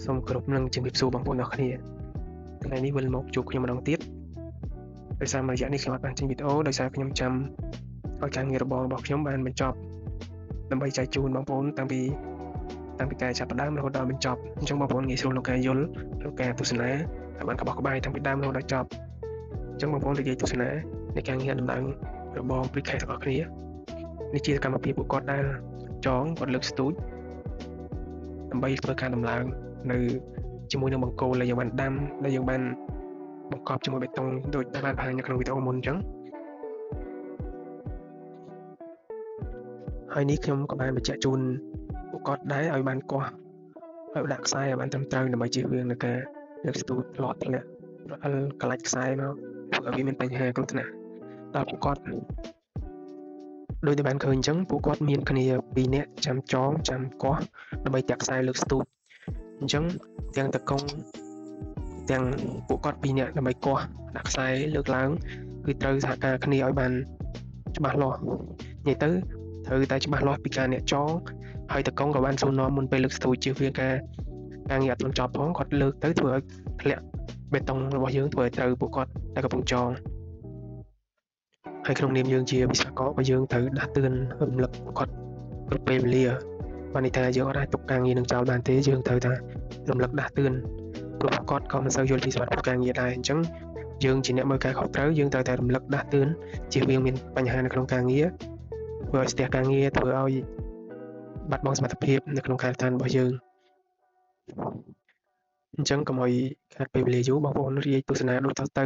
សូមគោរពនឹងជំរាបសួរបងប្អូនអរគ្នាថ្ងៃនេះវិលមកជួបខ្ញុំម្ដងទៀតដោយសារមួយរយៈនេះខ្ញុំបានចេញវីដេអូដោយសារខ្ញុំចាំឲ្យការងាររបស់ខ្ញុំបានបញ្ចប់ដើម្បីចែកជូនបងប្អូនតាំងពីការចាប់ផ្ដើមរហូតដល់បញ្ចប់អញ្ចឹងបងប្អូនងាយស្រួលក្នុងការយល់ក្នុងការទស្សនាឲ្យបានក្បោះក្បាយតាំងពីដើមរហូតដល់ចប់អញ្ចឹងបងប្អូននិយាយទស្សនានៃការងារដំណើររបស់ Brick Case របស់គ្នានេះជាកម្មវិធីពួកគាត់ដែលគាត់លើកស្ទូចដើម្បីធ្វើការដំឡើងនៅជាមួយនឹងបង្គោលដែលយើងបានដាំដែលយើងបានបង្កប់ជាមួយបេតុងដូចដែលបានបង្ហាញនៅក្នុងវីដេអូមុនអញ្ចឹងហើយនេះខ្ញុំក៏បានបញ្ជាក់ជូនពួកគាត់ដែរឲ្យបានកោះឲ្យដាក់ខ្សែឲ្យបានត្រឹមត្រូវដើម្បីជៀសវាងនឹងការលើកស្ទូចផ្លាត់ធ្លាក់រអិលកលាច់ខ្សែមកធ្វើឲ្យវាមានបញ្ហាគ្រោះថ្នាក់ដល់ពួកគាត់ដោយដែលបានឃើញអញ្ចឹងពួកគាត់មានគ្នា2នាក់ចាំចងចាំកោះដើម្បីតាក់ខ្សែលើកស្ទូចអញ្ចឹងទាំងតកុងទាំងពួកគាត់2នាក់ដើម្បីកោះដាក់ខ្សែលើកឡើងគឺត្រូវសហការគ្នាឲ្យបានច្បាស់លាស់និយាយទៅត្រូវតែច្បាស់លាស់ពីការអ្នកចងហើយតកុងក៏បានសួរនាំមុនពេលលើកស្ទូចជៀសវាងការងារអត់ទាន់ចប់ផងគាត់លើកទៅធ្វើឲ្យធ្លាក់បេតុងរបស់យើងធ្វើឲ្យត្រូវពួកគាត់តែកំពុងចងហើយក្នុងនាមយើងជាវិស្វករក៏យើងត្រូវដាស់តឿនរំលឹកគាត់គ្រប់ពេលវេលាបានន័យថាយើងអត់អាចទុកការងារនឹងចោលបានទេយើងត្រូវតែរំលឹកដាស់តឿនព្រោះគាត់ក៏មិនសូវយល់ពីសមត្ថភាពការងារដែរអញ្ចឹងយើងជាអ្នកមើលការខុសត្រូវយើងត្រូវតែរំលឹកដាស់តឿនជៀសវាងមានបញ្ហានៅក្នុងការងារធ្វើឲ្យស្ទះការងារធ្វើឲ្យបាត់បង់សមត្ថភាពនៅក្នុងការដ្ឋានរបស់យើងអញ្ចឹងកុំឲ្យខាតពេលវេលាយូរបងប្អូនរាយទស្សនាដូចទៅ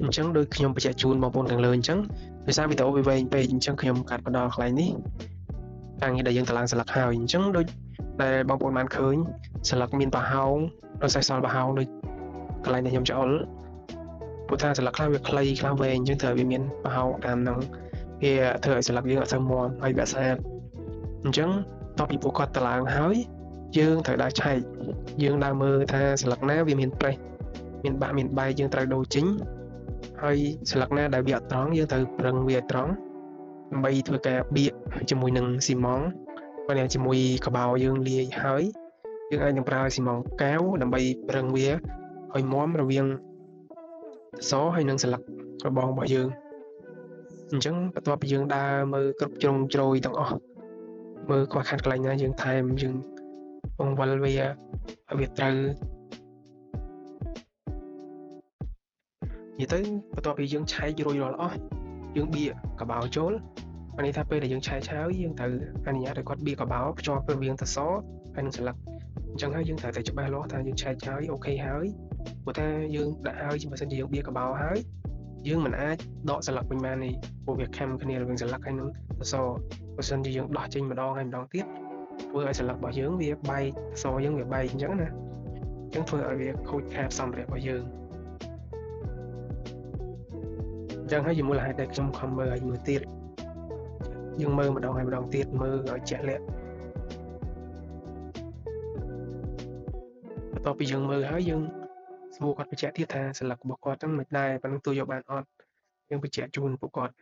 អញ្ចឹងដូចខ្ញុំបញ្ជាក់ជូនបងប្អូនខាងលើអញ្ចឹងដោយសារវីដេអូវាវែងពេកអញ្ចឹងខ្ញុំកាត់បន្តកន្លែងនេះការងារដែលយើងទៅឡើងស្លឹកហើយអញ្ចឹងដូចដែលបងប្អូនបានឃើញស្លឹកមានប្រហោងដោយសេសសល់ប្រហោងដូចកន្លែងដែលខ្ញុំច្អល់ព្រោះថាស្លឹកខ្លះវាខ្លីខ្លះវែងអញ្ចឹងត្រូវវាមានប្រហោងតាមហ្នឹងវាធ្វើឲ្យស្លឹកយើងអត់សូវមាំហើយវាស្អាតអញ្ចឹងតពីពួកគាត់ទៅឡើងហើយយើងត្រូវដើរឆែកយើងដើរមើលថាស្លឹកណាវាមានប្រេះមានបាក់មានបែកយើងត្រូវដូរចេញហើយស្លឹកណាដែលវាអត់ត្រង់យើងត្រូវប្រឹងវាឲ្យត្រង់ដើម្បីធ្វើការបៀកជាមួយនឹងស៊ីម៉ង់ហើយជាមួយកបោយើងលាយហើយយើងអាចនឹងប្រើស៊ីម៉ង់កែវដើម្បីប្រឹងវាឲ្យមាំរវាងសហើយនឹងស្លឹករបងរបស់យើងអញ្ចឹងបន្ទាប់ពីយើងដើរមើលគ្រប់ជ្រុងជ្រោយទាំងអស់មើលខ្វះខាតកន្លែងណាយើងថែមយើងបង្វិលវាឲ្យវាត្រូវនិយាយទៅបន្ទាប់ពីយើងឆែករួចរាល់អស់យើងបៀកកបោចូលអានេះថាពេលដែលយើងឆែកហើយយើងត្រូវអនុញ្ញាតឲ្យគាត់បៀកកបោភ្ជាប់រវាងសហើយនឹងស្លឹកអញ្ចឹងហើយយើងត្រូវតែច្បាស់លាស់ថាយើងឆែកហើយអូខេហើយព្រោះថាយើងដាក់ហើយបើសិនជាយើងបៀកកបោហើយយើងមិនអាចដកស្លឹកវិញបានទេព្រោះវាខំគ្នារវាងស្លឹកហើយនឹងសបើសិនជាយើងដោះចេញម្ដងហើយម្ដងទៀតធ្វើឲ្យស្លឹករបស់យើងវាបែកយើងវាបែកអញ្ចឹងណាអញ្ចឹងធ្វើឲ្យវាខូចខាតសម្ភារៈរបស់យើងអញ្ចឹងហើយជាមូលហេតុដែលខ្ញុំខំមើលឲ្យមើលទៀតយើងមើលម្ដងហើយម្ដងទៀតមើលឲ្យជាក់លាក់បន្ទាប់ពីយើងមើលហើយយើងសួរគាត់បញ្ជាក់ទៀតថាស្លឹករបស់គាត់ហ្នឹងមិនដែរប៉ុណ្ណឹងទូយកបានអត់យើងបញ្ជាក់ជូនពួកគាត់